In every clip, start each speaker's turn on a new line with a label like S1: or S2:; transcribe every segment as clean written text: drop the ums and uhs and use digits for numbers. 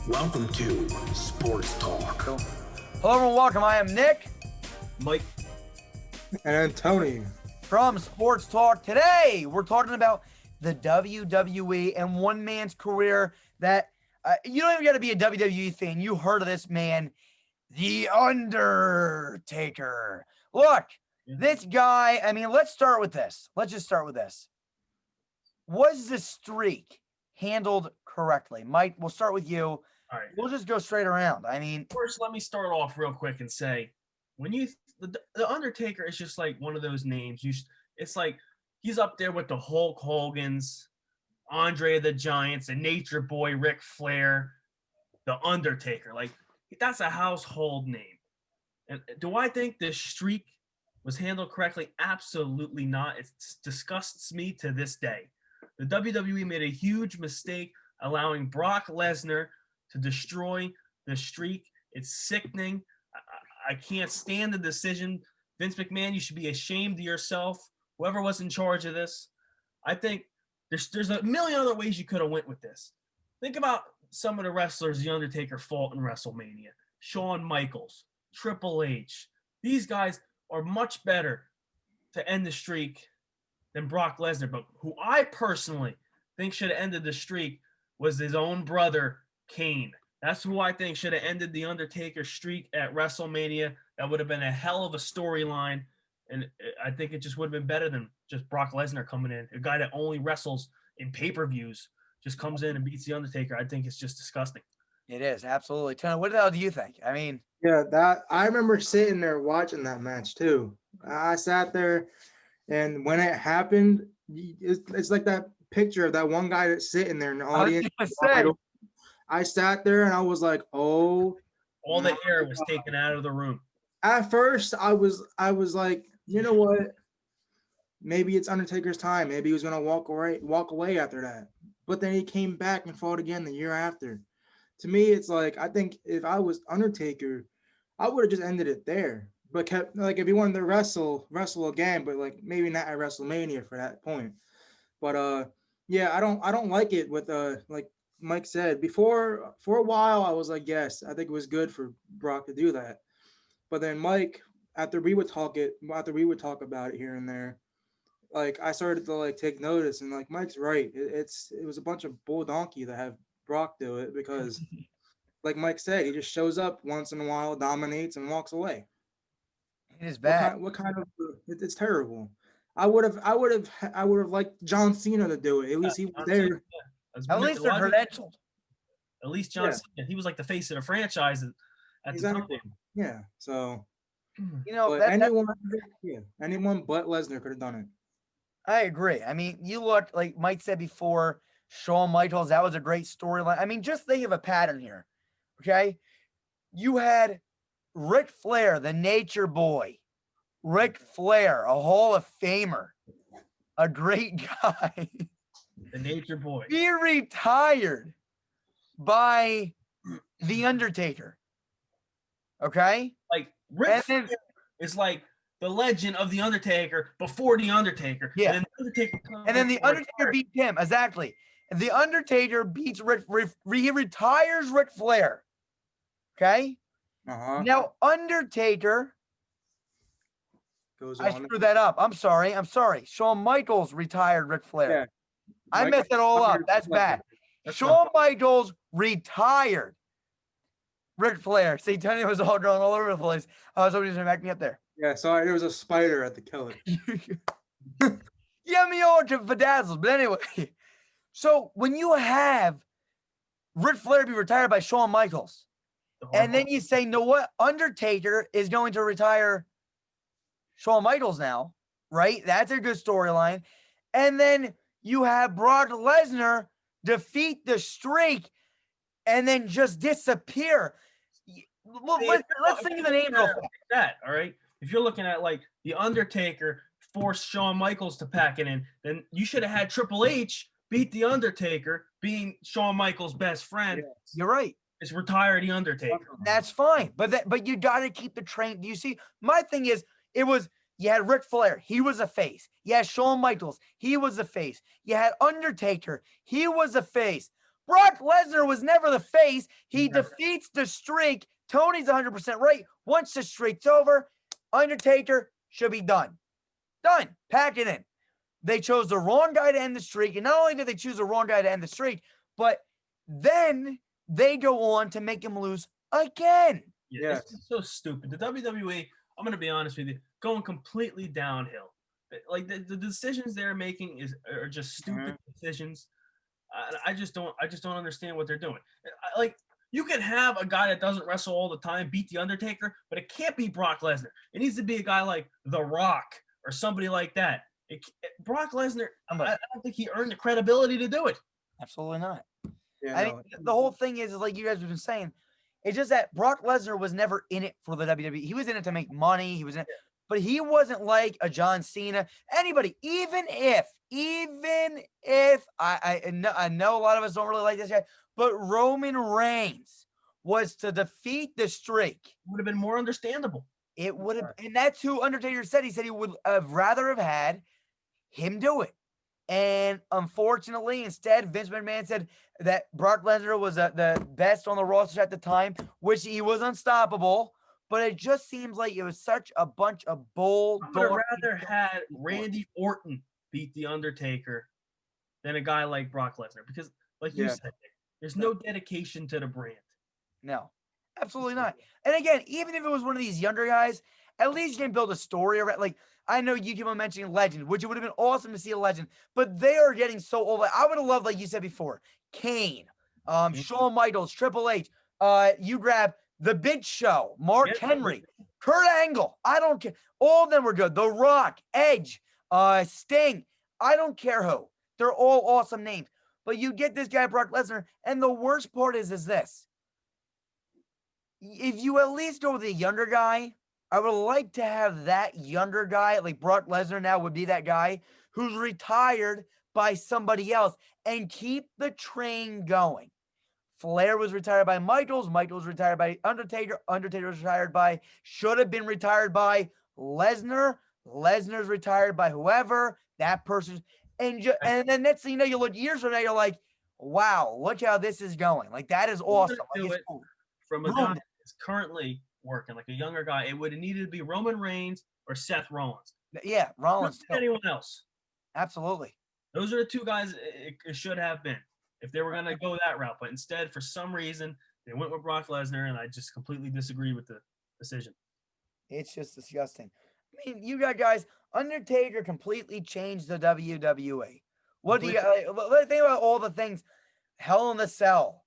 S1: Welcome to Sports Talk.
S2: Hello everyone, welcome. I am Nick.
S3: Mike.
S4: And Tony.
S2: From Sports Talk. Today, we're talking about the WWE and one man's career that you don't even got to be a WWE fan. You heard of this man, the Undertaker. Look, this guy, let's start with this. Let's just start with this. Was the streak handled correctly? Mike, we'll start with you.
S3: All right.
S2: We'll just go straight around.
S3: First, let me start off real quick and say, when the Undertaker is just like one of those names. It's like he's up there with the Hulk Hogan's, Andre the Giant's, the Nature Boy, Ric Flair, the Undertaker. Like, that's a household name. And do I think this streak was handled correctly? Absolutely not. It disgusts me to this day. The WWE made a huge mistake allowing Brock Lesnar to destroy the streak. It's sickening. I can't stand the decision. Vince McMahon, you should be ashamed of yourself. Whoever was in charge of this. I think there's a million other ways you could have went with this. Think about some of the wrestlers The Undertaker fought in WrestleMania. Shawn Michaels, Triple H. These guys are much better to end the streak than Brock Lesnar. But who I personally think should have ended the streak was his own brother, Kane. That's who I think should have ended the Undertaker streak at WrestleMania. That would have been a hell of a storyline. And I think it just would have been better than just Brock Lesnar coming in. A guy that only wrestles in pay-per-views just comes in and beats the Undertaker. I think it's just disgusting.
S2: It is, absolutely. Tony, what the hell do you think?
S4: Yeah, that I remember sitting there watching that match too. I sat there, and when it happened, it's like that picture of that one guy that's sitting there in the audience. I sat there and I was like, "Oh!"
S3: All the air was taken out of the room.
S4: At first, I was like, you know what? Maybe it's Undertaker's time. Maybe he was gonna walk away after that. But then he came back and fought again the year after. To me, it's like, I think if I was Undertaker, I would have just ended it there. But kept, like, if he wanted to wrestle again, but like maybe not at WrestleMania for that point. But yeah, I don't like it with like Mike said before. For a while, I was like, yes, I think it was good for Brock to do that. But then Mike, after we would talk about it here and there, like I started to like take notice, and like Mike's right. It was a bunch of bull donkey to have Brock do it because, like Mike said, he just shows up once in a while, dominates, and walks away.
S2: It is bad.
S4: What kind of? It's terrible. I would have liked John Cena to do it. At least he was there.
S2: At least they're credentialed.
S3: At least John Cena, he was like the face of the franchise at the time.
S4: Yeah. So, anyone but Lesnar could have done it.
S2: I agree. You look, like Mike said before, Shawn Michaels, that was a great storyline. Just think of a pattern here, okay? You had Ric Flair, the Nature Boy. Ric Flair, a Hall of Famer, a great guy.
S3: The Nature Boy.
S2: He retired by The Undertaker, okay?
S3: Like, Ric Flair is like the legend of The Undertaker before The Undertaker.
S2: Yeah. And then the Undertaker beat him. Exactly. And the Undertaker beats he retires Ric Flair. Okay?
S4: Uh-huh.
S2: Now, Undertaker
S4: goes
S2: I
S4: on.
S2: screwed that up. I'm sorry. Shawn Michaels retired Ric Flair.
S4: Yeah.
S2: I messed it all up. That's bad. Shawn Michaels retired Ric Flair. See, Tony was all going all over the place. Somebody's going to back me up there.
S4: Yeah, sorry, there was a spider at the killer.
S2: Yeah, me all to bedazzled. But anyway, so when you have Ric Flair be retired by Shawn Michaels, and then you say, no, what? Undertaker is going to retire Shawn Michaels now, right? That's a good storyline. And then you have Brock Lesnar defeat the streak and then just disappear. Let's think of the name real quick.
S3: That, all right? If you're looking at like The Undertaker forced Shawn Michaels to pack it in, then you should have had Triple H beat The Undertaker, being Shawn Michaels' best friend.
S4: Yes.
S2: You're right.
S3: Is retire The Undertaker.
S2: That's fine. But you got to keep the train. Do you see? My thing is, you had Ric Flair. He was a face. You had Shawn Michaels. He was a face. You had Undertaker. He was a face. Brock Lesnar was never the face. He
S3: Never.
S2: defeats the streak. Tony's 100% right. Once the streak's over, Undertaker should be done. Done. Pack it in. They chose the wrong guy to end the streak. And not only did they choose the wrong guy to end the streak, but then they go on to make him lose again.
S3: Yeah, it's so stupid. The WWE, I'm going to be honest with you, going completely downhill. Like the decisions they're making are just stupid decisions. I just don't understand what they're doing. Like, you can have a guy that doesn't wrestle all the time beat the Undertaker, but it can't be Brock Lesnar. It needs to be a guy like The Rock or somebody like that. Brock Lesnar, I don't think he earned the credibility to do it.
S2: Absolutely not.
S4: Yeah,
S2: I mean, the whole thing is like you guys have been saying, it's just that Brock Lesnar was never in it for the WWE. He was in it to make money. He was in it, but he wasn't like a John Cena. Anybody, even if I know a lot of us don't really like this guy, but Roman Reigns was to defeat the streak,
S3: would have been more understandable.
S2: It would have, and that's who Undertaker said. He said he would have rather have had him do it. And unfortunately, instead, Vince McMahon said that Brock Lesnar was the best on the roster at the time, which he was unstoppable. But it just seems like it was such a bunch of bull.
S3: I would have rather had Randy Orton beat The Undertaker than a guy like Brock Lesnar. Because, like you said, there's no dedication to the brand.
S2: No, absolutely not. And again, even if it was one of these younger guys, at least you can build a story around. Like, I know you keep on mentioning Legend, which it would have been awesome to see a Legend, but they are getting so old. I would have loved, like you said before, Kane, Shawn Michaels, Triple H. You grab The Big Show, Mark Henry, Kurt Angle. I don't care. All of them were good. The Rock, Edge, Sting. I don't care who. They're all awesome names. But you get this guy, Brock Lesnar, and the worst part is this. If you at least go with a younger guy, I would like to have that younger guy, like Brock Lesnar now would be that guy who's retired by somebody else and keep the train going. Flair was retired by Michaels. Michaels retired by Undertaker. Undertaker was retired by, should have been retired by Lesnar. Lesnar's retired by whoever, that person. And then next thing you know, you look years from now, you're like, wow, look how this is going. Like, that is awesome. Like,
S3: cool. From a guy that's currently working, like a younger guy, it would have needed to be Roman Reigns or Seth Rollins.
S2: Yeah, Rollins.
S3: Anyone else?
S2: Absolutely.
S3: Those are the two guys it should have been if they were going to go that route. But instead, for some reason, they went with Brock Lesnar, and I just completely disagree with the decision.
S2: It's just disgusting. I mean, you got guys, Undertaker completely changed the WWE. What do you think about all the things? Hell in the Cell,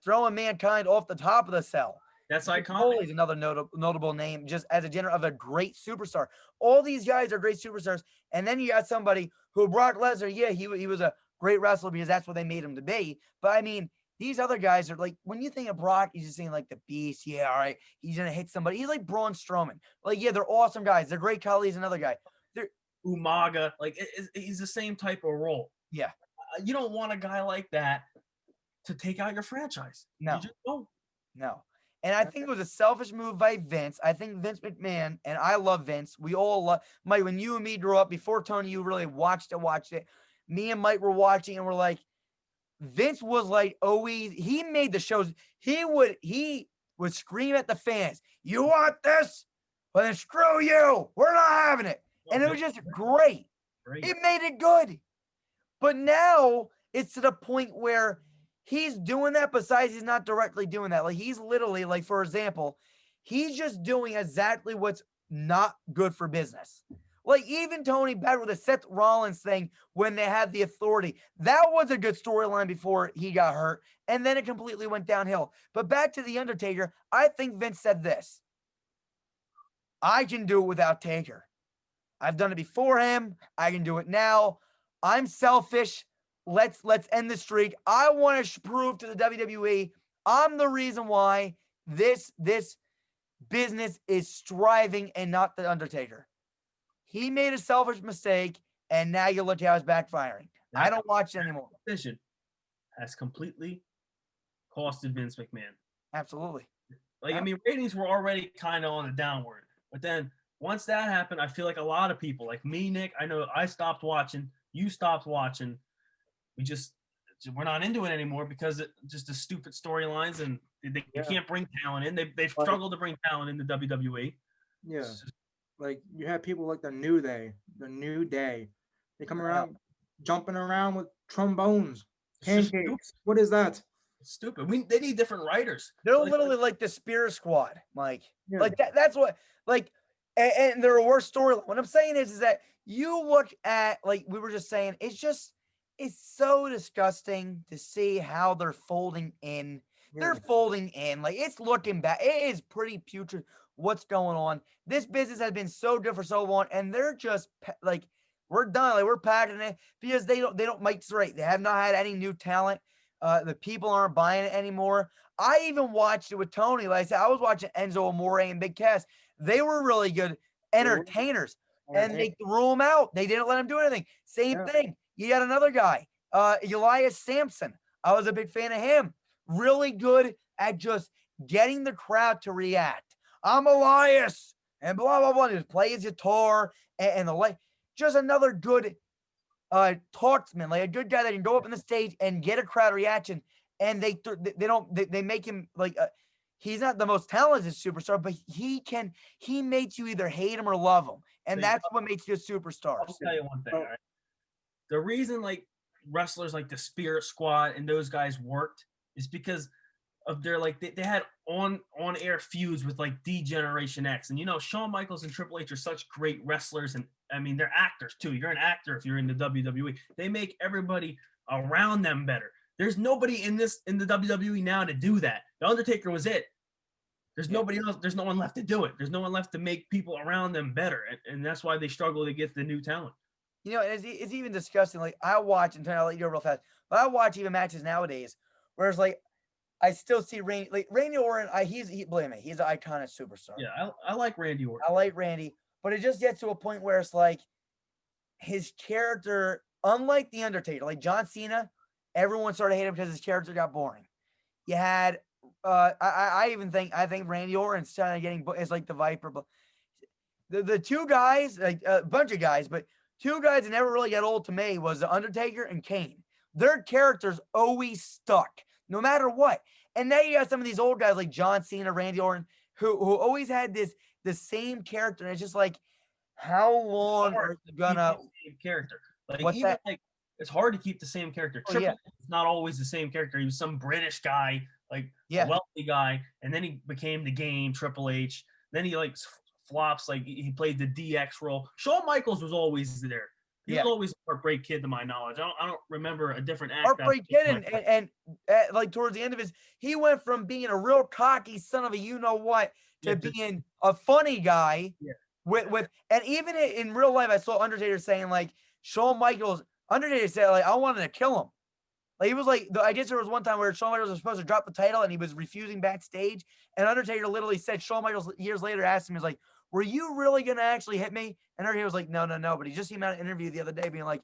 S2: throwing Mankind off the top of the cell.
S3: That's iconic.
S2: Foley's another notable name, just as a general of a great superstar. All these guys are great superstars, and then you got somebody who Brock Lesnar. Yeah, he was a great wrestler because that's what they made him to be. But I mean, these other guys are like, when you think of Brock, you're just saying like the Beast. Yeah, all right, he's gonna hit somebody. He's like Braun Strowman. Like, yeah, they're awesome guys. They're great colleagues. Another guy, they're
S3: Umaga. Like, he's the same type of role.
S2: Yeah,
S3: you don't want a guy like that to take out your franchise.
S2: No,
S3: you just don't.
S2: No. And I think it was a selfish move by Vince. I think Vince McMahon, and I love Vince. We all love Mike. When you and me grew up, before Tony, you really watched it. Me and Mike were watching, and we're like, Vince was like always. He made the shows. He would scream at the fans, "You want this? Well, then screw you. We're not having it." And it was just great. It made it good. But now it's to the point where he's doing that. Besides, he's not directly doing that. Like, he's literally, like, for example, he's just doing exactly what's not good for business. Like, even Tony back with the Seth Rollins thing when they had the authority, that was a good storyline before he got hurt, and then it completely went downhill. But back to the Undertaker, I think Vince said this: I can do it without Taker. I've done it before him. I can do it now. I'm selfish. Let's end the streak. I want to prove to the WWE I'm the reason why this business is striving and not the Undertaker. He made a selfish mistake, and now you look how it's backfiring. I don't watch it anymore.
S3: Decision has completely costed Vince McMahon.
S2: Absolutely.
S3: Like, I mean, ratings were already kind of on the downward, but then once that happened, I feel like a lot of people, like me, Nick, I know I stopped watching. You stopped watching. We just we're not into it anymore because just the stupid storylines and they can't bring talent in. They've struggled to bring talent in the WWE.
S4: Yeah. Like you have people like the New Day. They come around jumping around with trombones, pancakes. What is that?
S3: It's stupid. They need different writers.
S2: They're literally like the Spear Squad, Mike.
S4: Yeah.
S2: Like that's what like, and they're a worse storyline. What I'm saying is that you look at, like we were just saying, it's so disgusting to see how they're folding in.
S4: Yeah.
S2: They're folding in. Like, it's looking bad. It is pretty putrid what's going on. This business has been so good for so long, and they're just like, we're done. Like, we're packing it because they don't Mike's right. They have not had any new talent. The people aren't buying it anymore. I even watched it with Tony. Like I said, I was watching Enzo Amore and Big Cass. They were really good entertainers, and they threw him out. They didn't let him do anything. Same thing. You got another guy, Elias Sampson. I was a big fan of him. Really good at just getting the crowd to react. I'm Elias, and blah, blah, blah. Just play his guitar and the like. Just another good talksman, like a good guy that can go up on the stage and get a crowd reaction. And they make him like, he's not the most talented superstar, but he makes you either hate him or love him. And that's what makes you a superstar.
S3: I'll tell you one thing, all right? The reason like wrestlers like the Spirit Squad and those guys worked is because of their like they had on-air feuds with like D-Generation X. And Shawn Michaels and Triple H are such great wrestlers, and I mean they're actors too. You're an actor if you're in the WWE. They make everybody around them better. There's nobody in the WWE now to do that. The Undertaker was it. There's nobody else. There's no one left to do it. There's no one left to make people around them better, and that's why they struggle to get the new talent.
S2: It's even disgusting. Like, I watch, and I'll let you go real fast, but I watch even matches nowadays, whereas like I still see Randy Orton. Believe me, he's an iconic superstar.
S3: Yeah, I like Randy Orton.
S2: I like Randy, but it just gets to a point where it's like his character, unlike the Undertaker, like John Cena, everyone started hating him because his character got boring. You had, I think Randy Orton's kind of getting, it's like the Viper, but the two guys, like a bunch of guys, but two guys that never really got old to me was the Undertaker and Kane. Their characters always stuck, no matter what. And now you got some of these old guys like John Cena, Randy Orton, who always had the same character. And it's just like, how long are you gonna
S3: same character? Like,
S2: what's
S3: even
S2: that?
S3: like it's hard to keep the same character. Triple H is not always the same character. He was some British guy, like a wealthy guy, and then he became the Game Triple H. Then he like flops, like he played the DX role. Shawn Michaels was always there. He was always a Heartbreak Kid, to my knowledge. I don't remember a different act.
S2: Heartbreak Kid, and like towards the end of he went from being a real cocky son of a you-know-what to being a funny guy.
S3: Yeah.
S2: With and even in real life, I saw Undertaker saying like Shawn Michaels. Undertaker said like I wanted to kill him. Like he was like I guess there was one time where Shawn Michaels was supposed to drop the title and he was refusing backstage, and Undertaker literally said Shawn Michaels years later asked him, he was like, "Were you really gonna actually hit me?" And Undertaker was like, "No." But he just came out of an interview the other day being like,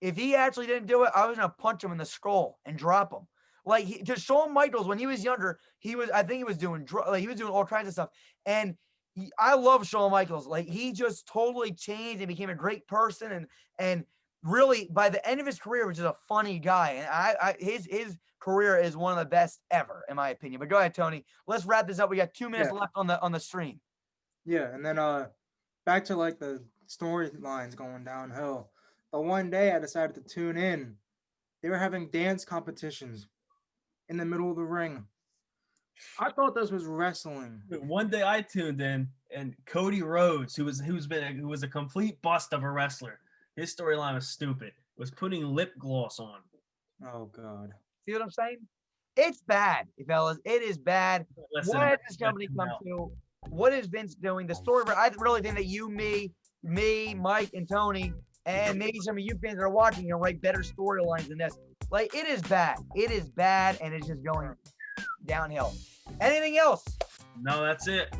S2: "If he actually didn't do it, I was gonna punch him in the skull and drop him." Like to Shawn Michaels when he was younger, I think he was doing all kinds of stuff, and I love Shawn Michaels. Like he just totally changed and became a great person, and really by the end of his career, was just a funny guy. And his career is one of the best ever, in my opinion. But go ahead, Tony. Let's wrap this up. We got 2 minutes left on the stream.
S4: Yeah, and then back to like the storylines going downhill. The one day I decided to tune in, they were having dance competitions in the middle of the ring. I thought this was wrestling.
S3: One day I tuned in, and Cody Rhodes, who was a complete bust of a wrestler, his storyline was stupid. Was putting lip gloss on.
S4: Oh God!
S2: See what I'm saying? It's bad, fellas. It is bad. What has this company come to? What is Vince doing? The story. I really think that you, me, Mike, and Tony, and maybe some of you fans that are watching, write better storylines than this. Like, it is bad. It is bad, and it's just going downhill. Anything else?
S3: No, that's it.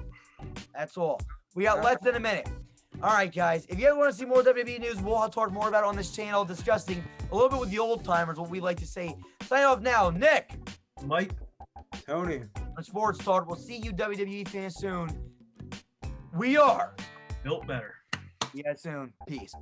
S2: That's all. We got less than a minute. All right, guys. If you ever want to see more WWE news, we'll talk more about it on this channel, discussing a little bit with the old timers, what we like to say. Sign off now. Nick.
S3: Mike.
S4: Tony.
S2: On Sports Talk. We'll see you WWE fans soon. We are
S3: Built Better.
S2: See you guys soon. Peace.